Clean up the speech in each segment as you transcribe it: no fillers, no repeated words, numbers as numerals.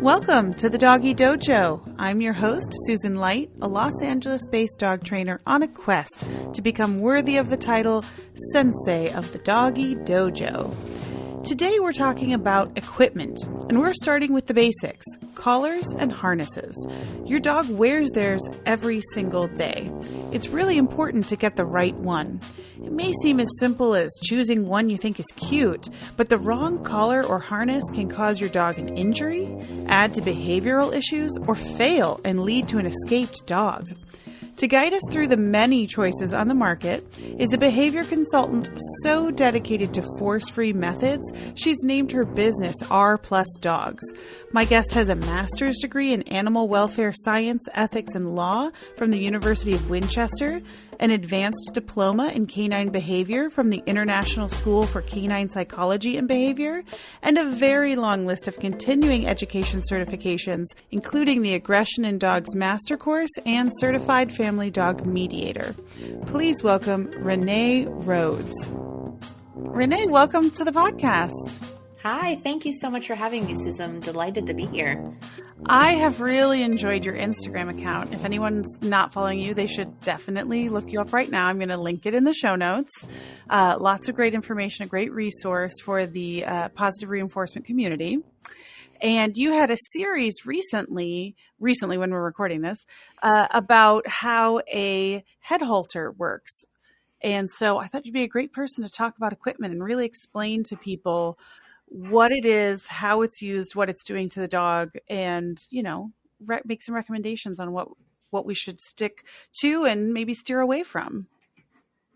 Welcome to the Doggy Dojo. I'm your host, Susan Light, a Los Angeles-based dog trainer on a quest to become worthy of the title Sensei of the Doggy Dojo. Today we're talking about equipment, and we're starting with the basics, collars and harnesses. Your dog wears theirs every single day. It's really important to get the right one. It may seem as simple as choosing one you think is cute, but the wrong collar or harness can cause your dog an injury, add to behavioral issues, or fail and lead to an escaped dog. To guide us through the many choices on the market is a behavior consultant so dedicated to force-free methods, she's named her business R+Dogs. My guest has a master's degree in animal welfare science, ethics, and law from the University of Winchester, an advanced diploma in canine behavior from the International School for Canine Psychology and Behavior, and a very long list of continuing education certifications, including the Aggression in Dogs Master Course and Certified Family Dog Mediator. Please welcome Renee Rhoades. Renee, welcome to the podcast. Hi, thank you so much for having me, Susan. I'm delighted to be here. I have really enjoyed your Instagram account. If anyone's not following you, they should definitely look you up right now. I'm going to link it in the show notes. Lots of great information, a great resource for the positive reinforcement community. And you had a series recently when we're recording this, about how a head halter works. And so I thought you'd be a great person to talk about equipment and really explain to people what it is, how it's used, what it's doing to the dog, and, make some recommendations on what we should stick to and maybe steer away from.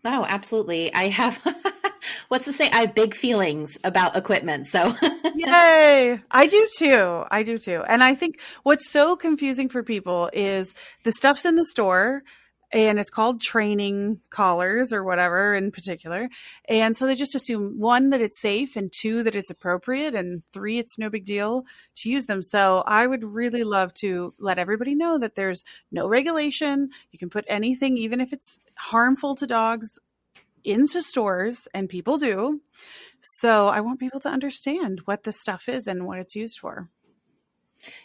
Oh, absolutely. I have, I have big feelings about equipment. So Yay. I do too. And I think what's so confusing for people is the stuff's in the store, and it's called training collars or whatever in particular. And so they just assume, one, that it's safe, and two, that it's appropriate, and three, it's no big deal to use them. So I would really love to let everybody know that there's no regulation. You can put anything, even if it's harmful to dogs, into stores, and people do. So I want people to understand what this stuff is and what it's used for.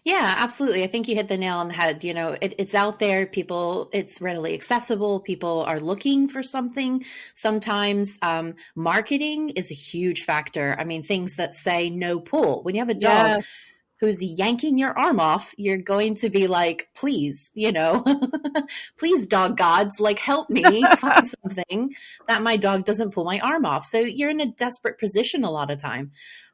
Yeah, absolutely. I think you hit the nail on the head. It's out there. It's readily accessible. People are looking for something. Sometimes marketing is a huge factor. I mean, things that say no pull. When you have a dog who's yanking your arm off, you're going to be like, please, please, dog gods, help me find something that my dog doesn't pull my arm off. So you're in a desperate position a lot of time.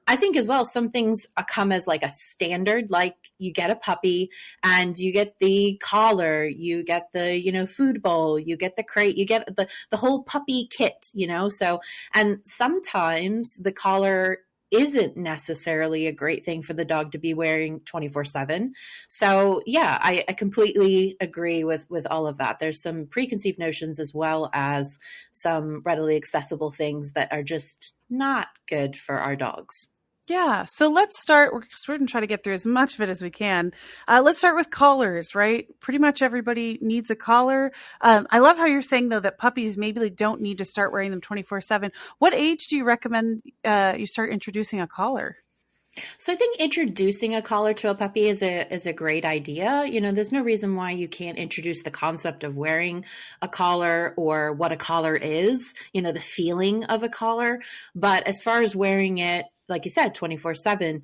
I think as well, some things come as a standard, like you get a puppy and you get the collar, you get the, food bowl, you get the crate, you get the whole puppy kit, so, and sometimes the collar isn't necessarily a great thing for the dog to be wearing 24/7. So yeah, I completely agree with all of that. There's some preconceived notions as well as some readily accessible things that are just not good for our dogs. Yeah. So let's start. We're going to try to get through as much of it as we can. Let's start with collars, right? Pretty much everybody needs a collar. I love how you're saying, though, that puppies maybe don't need to start wearing them 24/7. What age do you recommend you start introducing a collar? So I think introducing a collar to a puppy is a great idea. There's no reason why you can't introduce the concept of wearing a collar or what a collar is, the feeling of a collar. But as far as wearing it, like you said, 24/7,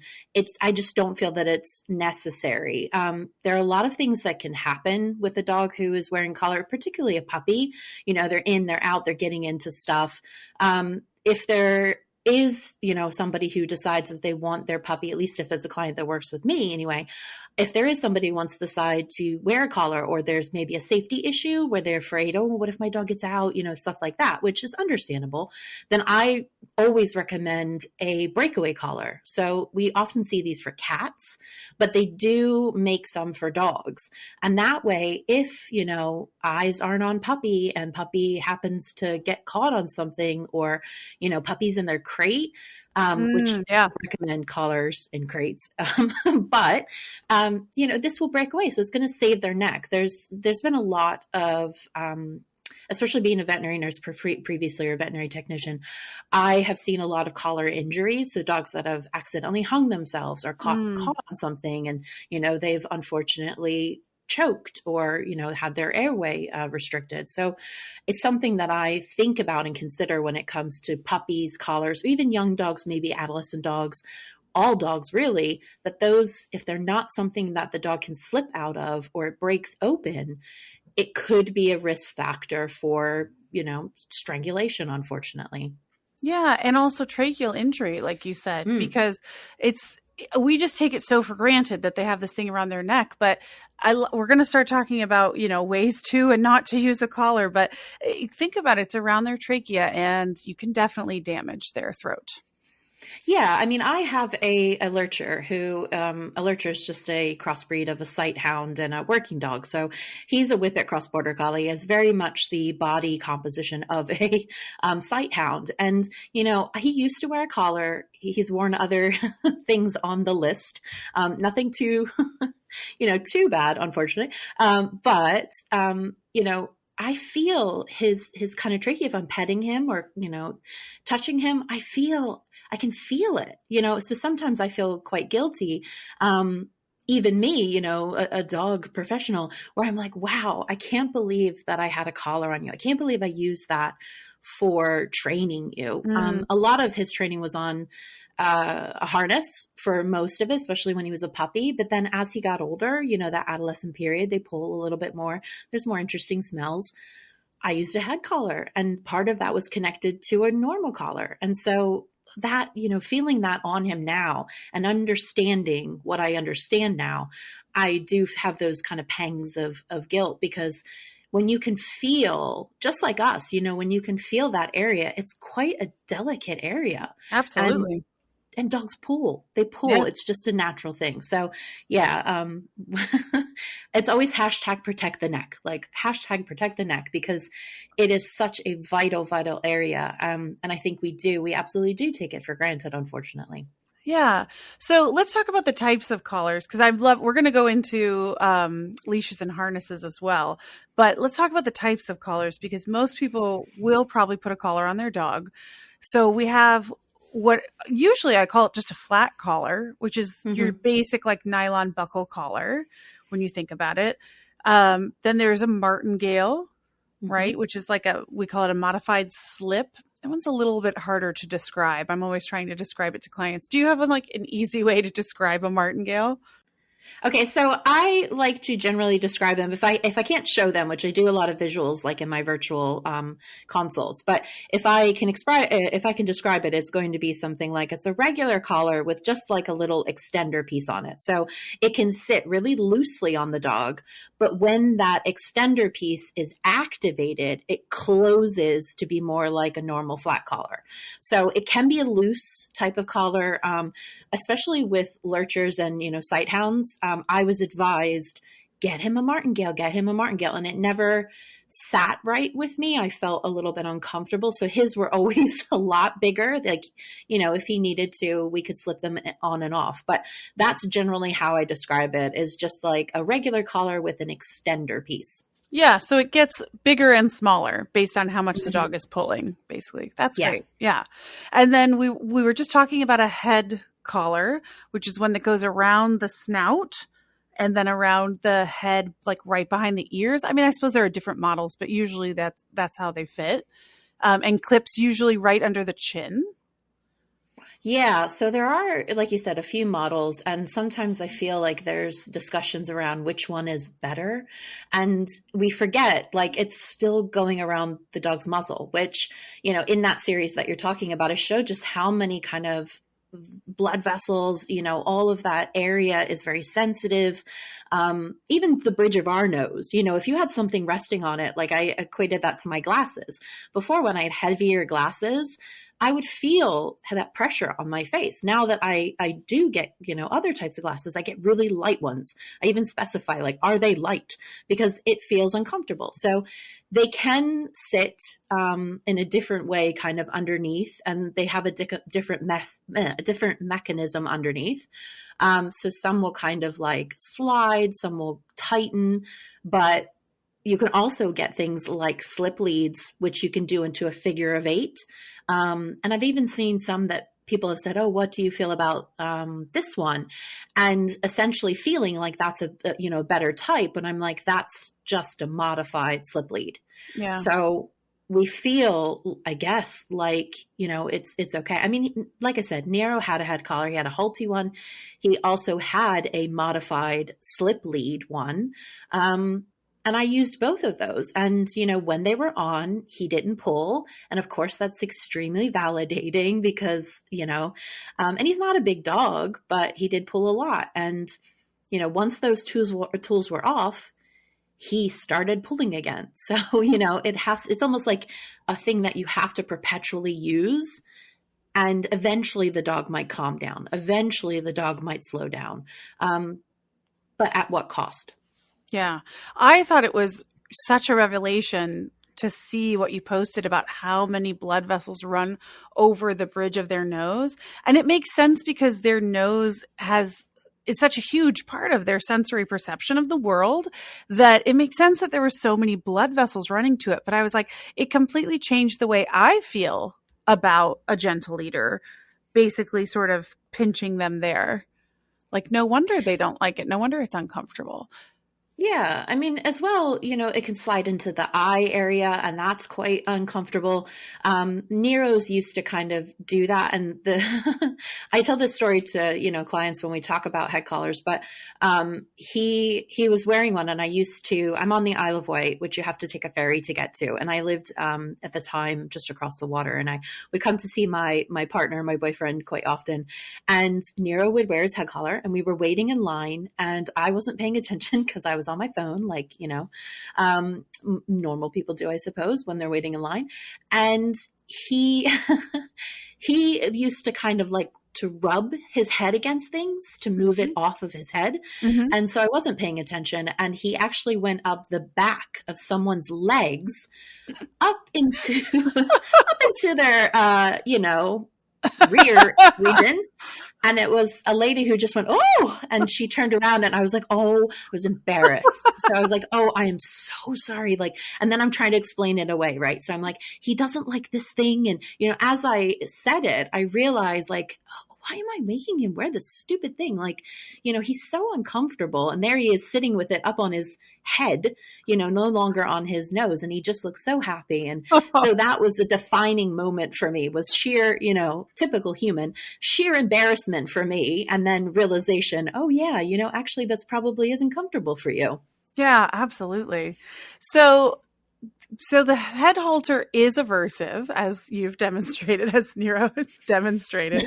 I just don't feel that it's necessary. There are a lot of things that can happen with a dog who is wearing collar, particularly a puppy. They're in, they're out, they're getting into stuff. If there is, somebody who decides that they want their puppy, at least if it's a client that works with me anyway, if there is somebody who wants to decide to wear a collar, or there's maybe a safety issue where they're afraid, oh, what if my dog gets out, stuff like that, which is understandable, then I always recommend a breakaway collar. So we often see these for cats, but they do make some for dogs. And that way, if, eyes aren't on puppy and puppy happens to get caught on something, or, puppy's in their crate, which I recommend collars and crates. But, this will break away. So it's going to save their neck. There's been a lot of especially being a veterinary nurse previously or a veterinary technician, I have seen a lot of collar injuries. So dogs that have accidentally hung themselves or caught on something, and they've unfortunately choked or had their airway restricted. So it's something that I think about and consider when it comes to puppies, collars, even young dogs, maybe adolescent dogs, all dogs really, that those, if they're not something that the dog can slip out of or it breaks open, it could be a risk factor for strangulation, unfortunately. Yeah, and also tracheal injury, like you said, because we just take it so for granted that they have this thing around their neck. But we're going to start talking about, ways to and not to use a collar. But think about it, it's around their trachea, and you can definitely damage their throat. Yeah, I mean, I have a lurcher who, a lurcher is just a crossbreed of a sight hound and a working dog. So he's a whippet cross border collie. He has very much the body composition of a sight hound. And, he used to wear a collar. He's worn other things on the list. Nothing too, too bad, unfortunately. But I feel his kind of trachea if I'm petting him or, touching him. I can feel it, so sometimes I feel quite guilty. Even me, a dog professional, where I'm like, wow, I can't believe that I had a collar on you. I can't believe I used that for training you. A lot of his training was on a harness for most of it, especially when he was a puppy. But then as he got older, that adolescent period, they pull a little bit more. There's more interesting smells. I used a head collar, and part of that was connected to a normal collar. And so that, feeling that on him now and understanding what I understand now, I do have those kind of pangs of guilt, because when you can feel, just like us, when you can feel that area, it's quite a delicate area. Absolutely. And dogs pull. They pull. Yeah. It's just a natural thing. So yeah, it's always hashtag protect the neck, like hashtag protect the neck, because it is such a vital area. And I think we absolutely do take it for granted, unfortunately. Yeah. So let's talk about the types of collars, because we're going to go into leashes and harnesses as well. But let's talk about the types of collars, because most people will probably put a collar on their dog. So we have what usually I call it just a flat collar, which is your basic like nylon buckle collar when you think about it. Then there's a martingale, right? Which is we call it a modified slip. That one's a little bit harder to describe. I'm always trying to describe it to clients. Do you have an easy way to describe a martingale? Okay, so I like to generally describe them if I can't show them, which I do a lot of visuals like in my virtual consults. But if I can describe it, it's going to be something like it's a regular collar with just like a little extender piece on it. So it can sit really loosely on the dog, but when that extender piece is activated, it closes to be more like a normal flat collar. So it can be a loose type of collar, especially with lurchers and sight hounds. I was advised, get him a martingale, and it never sat right with me. I felt a little bit uncomfortable. So his were always a lot bigger. If he needed to, we could slip them on and off. But that's generally how I describe it, is just like a regular collar with an extender piece. Yeah, so it gets bigger and smaller based on how much the dog is pulling, basically. That's great. Yeah. And then we were just talking about a head collar, which is one that goes around the snout and then around the head, like right behind the ears. I mean, I suppose there are different models, but usually that's how they fit. And clips usually right under the chin. Yeah, so there are, like you said, a few models, and sometimes I feel like there's discussions around which one is better, and we forget, it's still going around the dog's muzzle, which, in that series that you're talking about, I showed just how many kind of blood vessels, all of that area is very sensitive. Even the bridge of our nose, if you had something resting on it, like I equated that to my glasses. Before, when I had heavier glasses, I would feel that pressure on my face. Now that I do get, other types of glasses, I get really light ones. I even specify, are they light? Because it feels uncomfortable. So they can sit in a different way, kind of underneath, and they have a different mechanism underneath. So some will kind of slide, some will tighten, but you can also get things like slip leads, which you can do into a figure of 8. And I've even seen some that people have said, oh, what do you feel about this one? And essentially feeling like that's a better type. But I'm like, that's just a modified slip lead. Yeah. So we feel, I guess, like, it's okay. I mean, like I said, Nero had a head collar. He had a Halti one. He also had a modified slip lead one. And I used both of those. And, when they were on, he didn't pull. And of course, that's extremely validating because, and he's not a big dog, but he did pull a lot. And, once those tools were off, he started pulling again. So, it's almost like a thing that you have to perpetually use. And eventually the dog might calm down. Eventually the dog might slow down. But at what cost? Yeah. I thought it was such a revelation to see what you posted about how many blood vessels run over the bridge of their nose. And it makes sense because their nose is such a huge part of their sensory perception of the world that it makes sense that there were so many blood vessels running to it. But I was like, it completely changed the way I feel about a gentle leader, basically sort of pinching them there. Like, no wonder they don't like it. No wonder it's uncomfortable. Yeah. I mean, as well, it can slide into the eye area and that's quite uncomfortable. Nero's used to kind of do that. And I tell this story to, clients when we talk about head collars, but he was wearing one and I'm on the Isle of Wight, which you have to take a ferry to get to. And I lived at the time just across the water and I would come to see my partner, my boyfriend quite often. And Nero would wear his head collar and we were waiting in line and I wasn't paying attention because I was on my phone, like, normal people do, I suppose, when they're waiting in line. And he used to kind of like to rub his head against things to move it off of his head. Mm-hmm. And so I wasn't paying attention. And he actually went up the back of someone's legs up into their, rear region. And it was a lady who just went, oh, and she turned around and I was like, oh, I was embarrassed. So I was like, oh, I am so sorry. Like, and then I'm trying to explain it away. Right. So I'm like, he doesn't like this thing. And, as I said it, I realized like, oh, why am I making him wear this stupid thing? Like, he's so uncomfortable. And there he is sitting with it up on his head, no longer on his nose. And he just looks so happy. And so that was a defining moment for me, was sheer, typical human, sheer embarrassment for me. And then realization, oh yeah, actually this probably isn't comfortable for you. Yeah, absolutely. So the head halter is aversive, as you've demonstrated, as Nero demonstrated.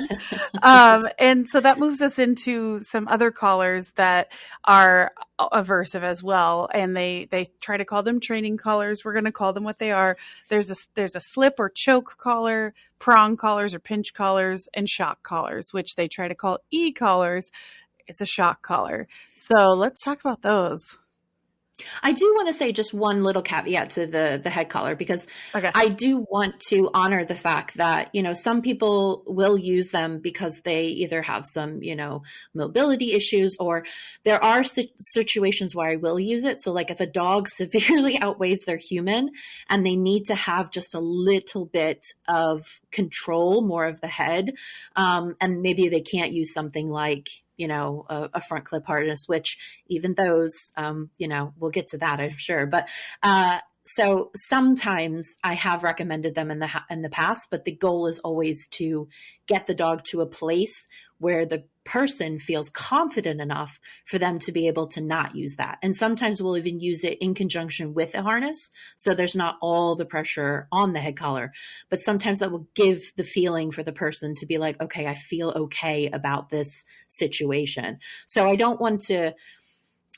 And so that moves us into some other collars that are aversive as well. And they try to call them training collars. We're going to call them what they are. There's a slip or choke collar, prong collars or pinch collars, and shock collars, which they try to call e-collars. It's a shock collar. So let's talk about those. I do want to say just one little caveat to the head collar, because I do want to honor the fact that, some people will use them because they either have some, mobility issues, or there are situations where I will use it. So like if a dog severely outweighs their human and they need to have just a little bit of control, more of the head, and maybe they can't use something like, a front clip harness, which even those, we'll get to that, I'm sure. But so sometimes I have recommended them in the past, but the goal is always to get the dog to a place where the person feels confident enough for them to be able to not use that. And sometimes we'll even use it in conjunction with a harness, so there's not all the pressure on the head collar. But sometimes that will give the feeling for the person to be like, okay, I feel okay about this situation. So I don't want to,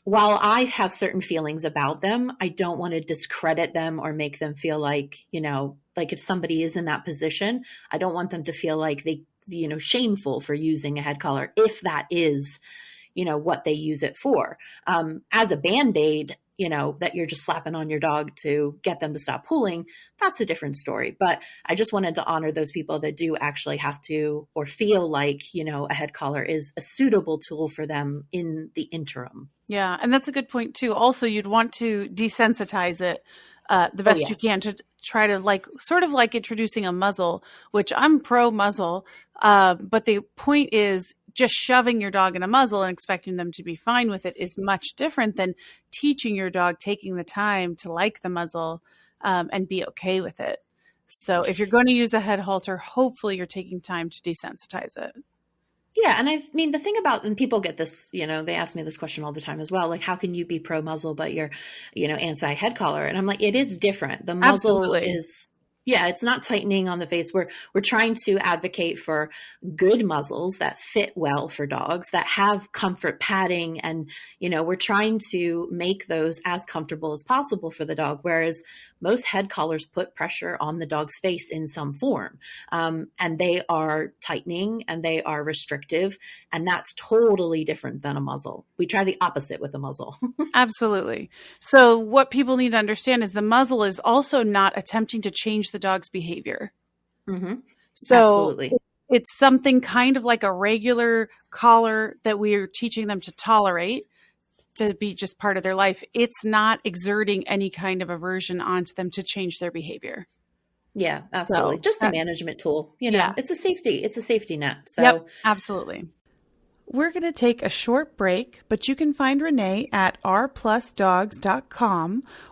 while I have certain feelings about them, I don't want to discredit them or make them feel like, like if somebody is in that position, I don't want them to feel like they, shameful for using a head collar, if that is, what they use it for. As a Band-Aid, that you're just slapping on your dog to get them to stop pulling, that's a different story. But I just wanted to honor those people that do actually have to, or feel like, a head collar is a suitable tool for them in the interim. Yeah. And that's a good point too. Also, you'd want to desensitize it the best you can to try to sort of like introducing a muzzle, which I'm pro muzzle. But the point is, just shoving your dog in a muzzle and expecting them to be fine with it is much different than teaching your dog, taking the time to like the muzzle and be okay with it. So if you're going to use a head halter, hopefully you're taking time to desensitize it. Yeah. And the thing about, and people get this, they ask me this question all the time as well, like, how can you be pro muzzle, but you're, anti head collar? And I'm like, it is different. The muzzle is, it's not tightening on the face. We're trying to advocate for good muzzles that fit well for dogs, that have comfort padding. And, we're trying to make those as comfortable as possible for the dog. Whereas most head collars put pressure on the dog's face in some form. And they are tightening and they are restrictive. And that's totally different than a muzzle. We try the opposite with a muzzle. Absolutely. So what people need to understand is the muzzle is also not attempting to change the dog's behavior. Mm-hmm. So absolutely. It's something kind of like a regular collar that we are teaching them to tolerate, to be just part of their life. It's not exerting any kind of aversion onto them to change their behavior. Yeah, absolutely. So, just a management tool. It's a safety net. So yep, absolutely. We're going to take a short break, but you can find Renee at r+dogs.com,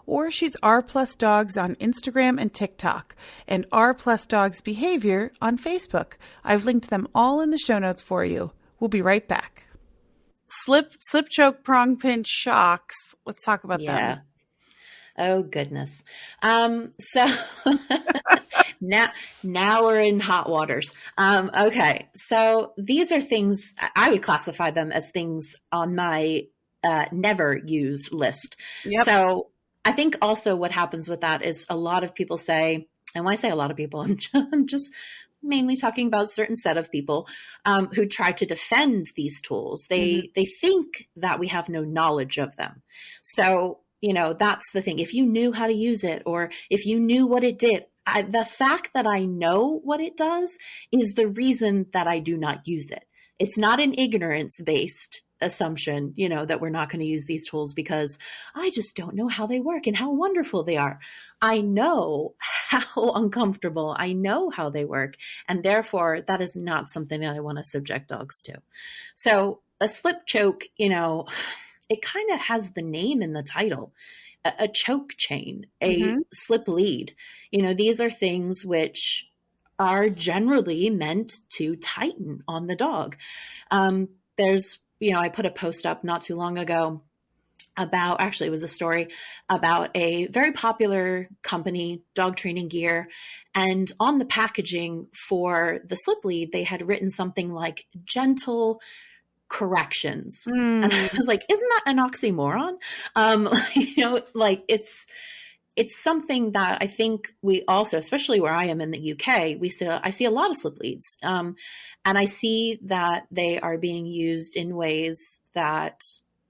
or she's R+Dogs on Instagram and TikTok, and R+Dogs Behavior on Facebook. I've linked them all in the show notes for you. We'll be right back. Slip, choke, prong, pinch, shocks. Let's talk about them. Oh, goodness. So now we're in hot waters. Okay. So these are things, I would classify them as things on my never use list. Yep. So I think also what happens with that is a lot of people say, and when I say a lot of people, I'm just mainly talking about a certain set of people who try to defend these tools. They think that we have no knowledge of them. So that's the thing. If you knew how to use it, or if you knew what it did, the fact that I know what it does is the reason that I do not use it. It's not an ignorance-based assumption, that we're not going to use these tools because I just don't know how they work and how wonderful they are. I know how uncomfortable, I know how they work. And therefore, that is not something that I want to subject dogs to. So a slip choke, it kind of has the name in the title, a choke chain, a slip lead. These are things which are generally meant to tighten on the dog. I put a post up not too long ago about, actually it was a story about a very popular company, dog training gear. And on the packaging for the slip lead, they had written something like gentle corrections. And I was like, isn't that an oxymoron? It's something that I think we also, especially where I am in the UK, I see a lot of slip leads. And I see that they are being used in ways that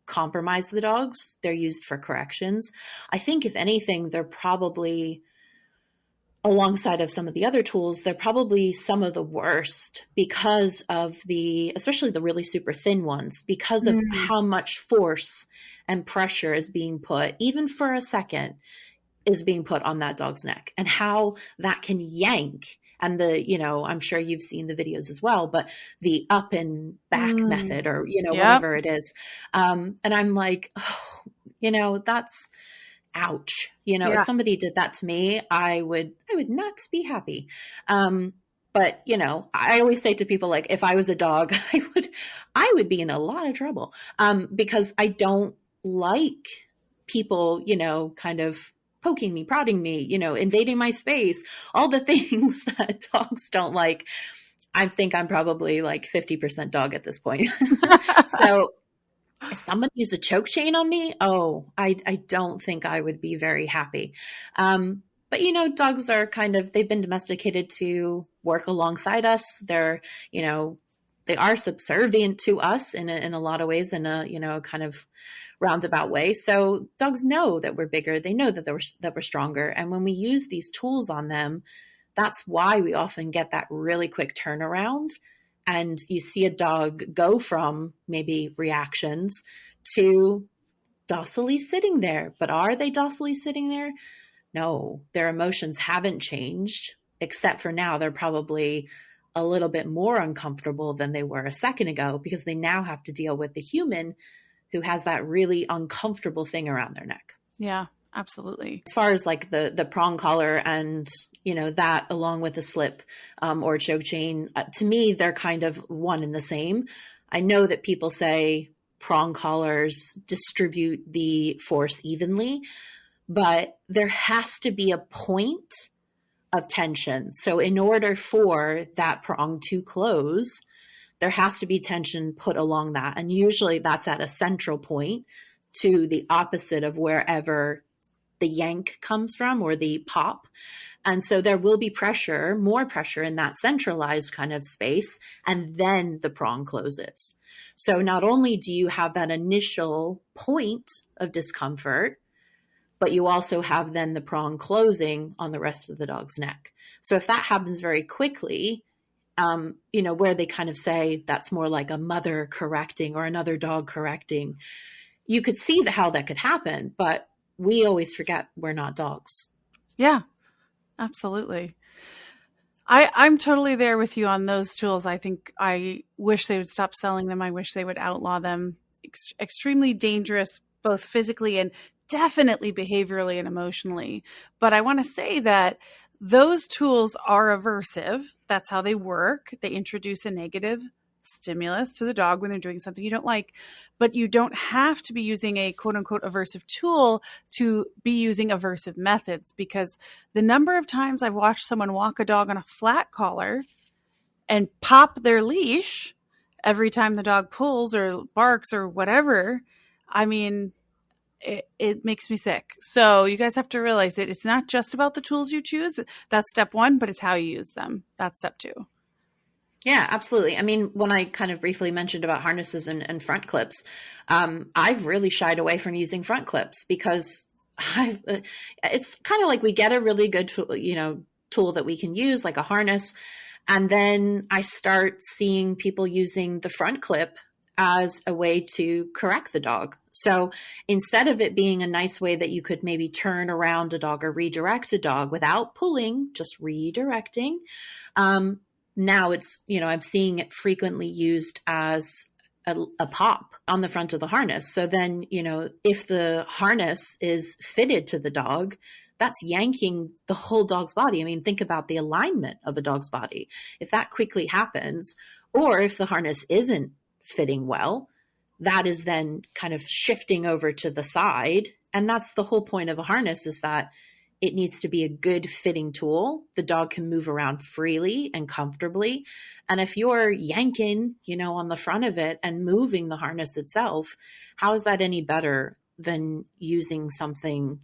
compromise the dogs. They're used for corrections. I think if anything, they're probably, alongside of some of the other tools, they're probably some of the worst because of especially the really super thin ones, because of how much force and pressure is being put, even for a second, is being put on that dog's neck, and how that can yank. And I'm sure you've seen the videos as well, but the up and back method, or, whatever it is. And I'm like, that's, ouch. If somebody did that to me, I would not be happy. But, I always say to people, like, if I was a dog, I would be in a lot of trouble, because I don't like people, kind of poking me, prodding me, invading my space, all the things that dogs don't like. I think I'm probably like 50% dog at this point. So if somebody used a choke chain on me, I don't think I would be very happy. But, dogs are they've been domesticated to work alongside us. They're they are subservient to us in a lot of ways, in a, you know, kind of roundabout way. So dogs know that we're bigger. They know that we're stronger. And when we use these tools on them, that's why we often get that really quick turnaround. And you see a dog go from maybe reactions to docilely sitting there. But are they docilely sitting there? No, their emotions haven't changed, except for now they're probably a little bit more uncomfortable than they were a second ago, because they now have to deal with the human who has that really uncomfortable thing around their neck. Yeah, absolutely. As far as like the prong collar and, you know, that along with a slip or a choke chain, to me, they're kind of one and the same. I know that people say prong collars distribute the force evenly, but there has to be a point of tension. So in order for that prong to close, there has to be tension put along that. And usually that's at a central point to the opposite of wherever the yank comes from or the pop. And so there will be pressure, more pressure in that centralized kind of space, and then the prong closes. So not only do you have that initial point of discomfort, but you also have then the prong closing on the rest of the dog's neck. So if that happens very quickly, you know, where they kind of say that's more like a mother correcting or another dog correcting, you could see how that could happen, but we always forget we're not dogs. Yeah, absolutely. I'm totally there with you on those tools. I think I wish they would stop selling them. I wish they would outlaw them. Extremely dangerous, both physically and definitely behaviorally and emotionally. But I want to say that those tools are aversive. That's how they work. They introduce a negative stimulus to the dog when they're doing something you don't like, but you don't have to be using a quote unquote aversive tool to be using aversive methods, because the number of times I've watched someone walk a dog on a flat collar and pop their leash every time the dog pulls or barks or whatever, I mean, it makes me sick. So you guys have to realize it's not just about the tools you choose. That's step one, but it's how you use them. That's step two. Yeah, absolutely. I mean, when I kind of briefly mentioned about harnesses and front clips, I've really shied away from using front clips because it's kind of like we get a really good, tool that we can use, like a harness. And then I start seeing people using the front clip as a way to correct the dog. So instead of it being a nice way that you could maybe turn around a dog or redirect a dog without pulling, just redirecting, now it's, I'm seeing it frequently used as a pop on the front of the harness. So then, if the harness is fitted to the dog, that's yanking the whole dog's body. I mean, think about the alignment of a dog's body. If that quickly happens, or if the harness isn't fitting well, that is then kind of shifting over to the side. And that's the whole point of a harness, is that it needs to be a good fitting tool. The dog can move around freely and comfortably. And if you're yanking, on the front of it and moving the harness itself, how is that any better than using something,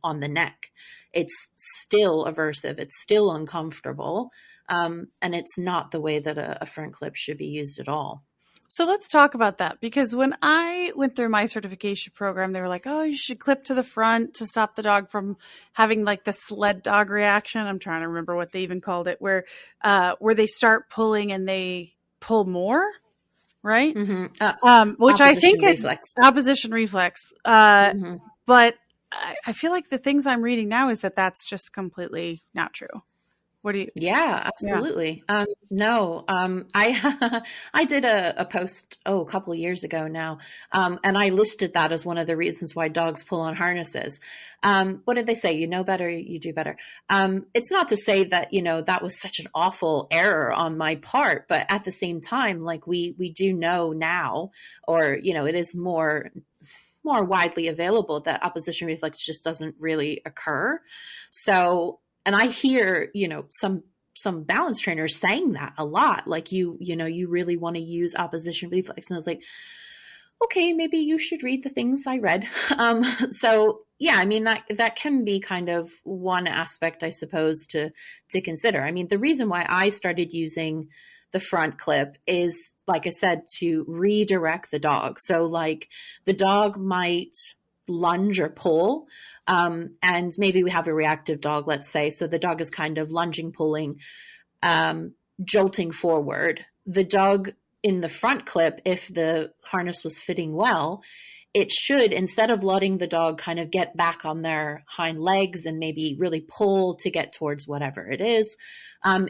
on the neck? It's still aversive. It's still uncomfortable. And it's not the way that a front clip should be used at all. So let's talk about that, because when I went through my certification program, they were like, oh, you should clip to the front to stop the dog from having like the sled dog reaction. I'm trying to remember what they even called it, where they start pulling and they pull more, right? Mm-hmm. Which I think reflex. Is opposition reflex. Mm-hmm. But I feel like the things I'm reading now is that that's just completely not true. What do you? Yeah, absolutely. Yeah. I did a post, a couple of years ago now. And I listed that as one of the reasons why dogs pull on harnesses. What did they say? You know better, you do better. It's not to say that, that was such an awful error on my part, but at the same time, like we do know now, or, it is more widely available that opposition reflex just doesn't really occur. So, and I hear, some balance trainers saying that a lot, like you really want to use opposition reflex. And I was like, okay, maybe you should read the things I read. So yeah, I mean, that can be kind of one aspect, I suppose, to consider. I mean, the reason why I started using the front clip is, like I said, to redirect the dog. So like the dog might lunge or pull, and maybe we have a reactive dog, let's say. So the dog is kind of lunging, pulling, jolting forward. The dog in the front clip, if the harness was fitting well, it should, instead of letting the dog kind of get back on their hind legs and maybe really pull to get towards whatever it is,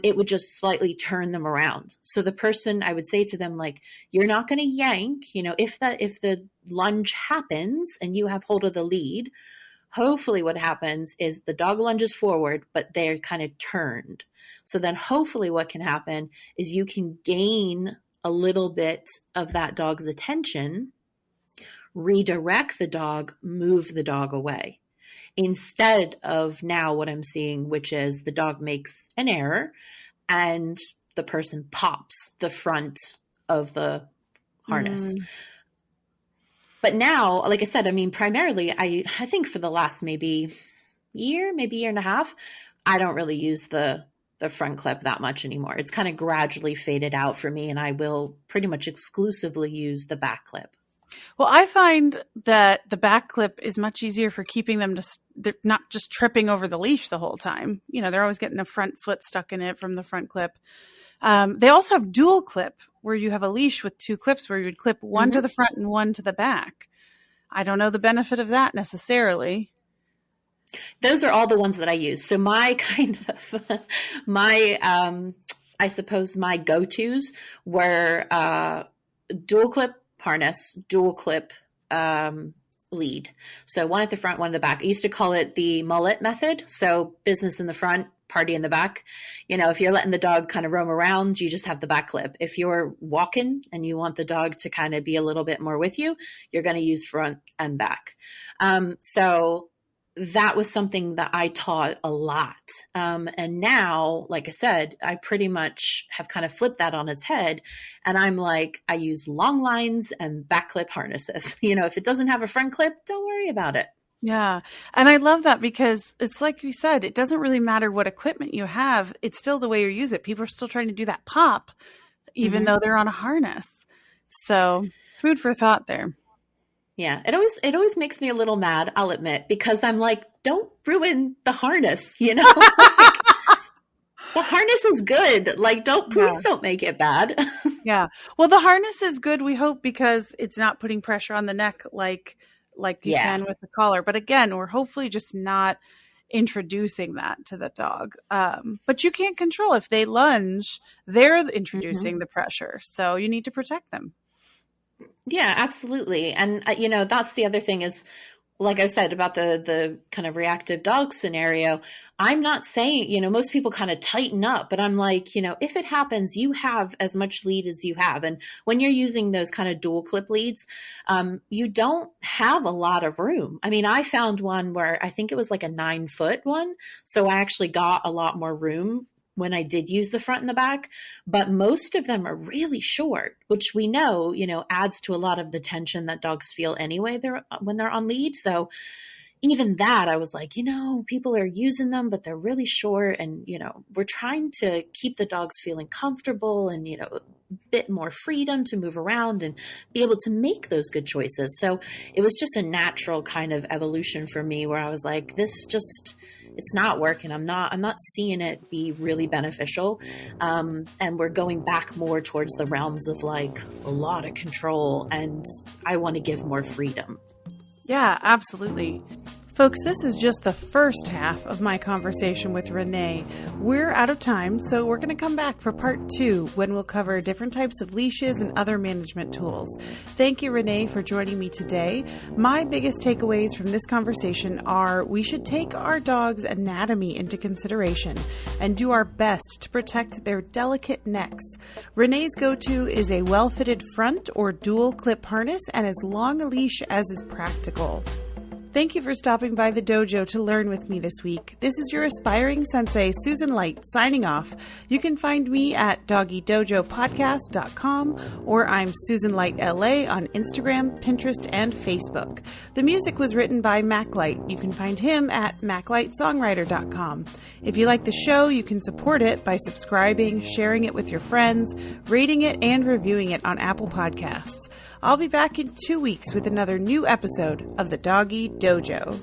it would just slightly turn them around. So the person, I would say to them, like, you're not going to yank, if the lunge happens and you have hold of the lead, hopefully what happens is the dog lunges forward, but they're kind of turned. So then hopefully what can happen is you can gain a little bit of that dog's attention, redirect the dog, move the dog away. Instead of now what I'm seeing, which is the dog makes an error and the person pops the front of the harness. But now, like I said, I mean, primarily, I think for the last maybe year and a half, I don't really use the front clip that much anymore. It's kind of gradually faded out for me, and I will pretty much exclusively use the back clip. Well, I find that the back clip is much easier for keeping them they're not just tripping over the leash the whole time. They're always getting the front foot stuck in it from the front clip. They also have dual clip, where you have a leash with two clips where you would clip one to the front and one to the back. I don't know the benefit of that necessarily. Those are all the ones that I use. So my I suppose my go-tos were dual clip harness, dual clip lead. So one at the front, one at the back. I used to call it the mullet method. So business in the front, party in the back. If you're letting the dog kind of roam around, you just have the back clip. If you're walking and you want the dog to kind of be a little bit more with you, you're going to use front and back. So that was something that I taught a lot. And now, like I said, I pretty much have kind of flipped that on its head. And I'm like, I use long lines and back clip harnesses. If it doesn't have a front clip, don't worry about it. Yeah. And I love that, because it's like you said, it doesn't really matter what equipment you have. It's still the way you use it. People are still trying to do that pop, even though they're on a harness. So food for thought there. Yeah. It always makes me a little mad, I'll admit, because I'm like, don't ruin the harness, Like, the harness is good. Like, please don't make it bad. Yeah. Well, the harness is good, we hope, because it's not putting pressure on the neck like you can with the collar. But again, we're hopefully just not introducing that to the dog. But you can't control if they lunge, they're introducing the pressure. So you need to protect them. Yeah, absolutely. And, that's the other thing is, like I said about the kind of reactive dog scenario, I'm not saying, most people kind of tighten up, but I'm like, if it happens, you have as much lead as you have. And when you're using those kind of dual clip leads, you don't have a lot of room. I mean, I found one where I think it was like a 9-foot one. So I actually got a lot more room when I did use the front and the back, but most of them are really short, which we know, adds to a lot of the tension that dogs feel anyway when they're on lead. So even that, I was like, people are using them, but they're really short. And, we're trying to keep the dogs feeling comfortable and, a bit more freedom to move around and be able to make those good choices. So it was just a natural kind of evolution for me where I was like, it's not working. I'm not seeing it be really beneficial. And we're going back more towards the realms of like a lot of control, and I want to give more freedom. Yeah, absolutely. Folks, this is just the first half of my conversation with Renee. We're out of time, so we're going to come back for part 2 when we'll cover different types of leashes and other management tools. Thank you, Renee, for joining me today. My biggest takeaways from this conversation are we should take our dog's anatomy into consideration and do our best to protect their delicate necks. Renee's go-to is a well-fitted front or dual clip harness and as long a leash as is practical. Thank you for stopping by the dojo to learn with me this week. This is your aspiring sensei, Susan Light, signing off. You can find me at doggydojopodcast.com or I'm Susan Light LA on Instagram, Pinterest, and Facebook. The music was written by Mac Light. You can find him at maclightsongwriter.com. If you like the show, you can support it by subscribing, sharing it with your friends, rating it, and reviewing it on Apple Podcasts. I'll be back in 2 weeks with another new episode of the Doggy Dojo.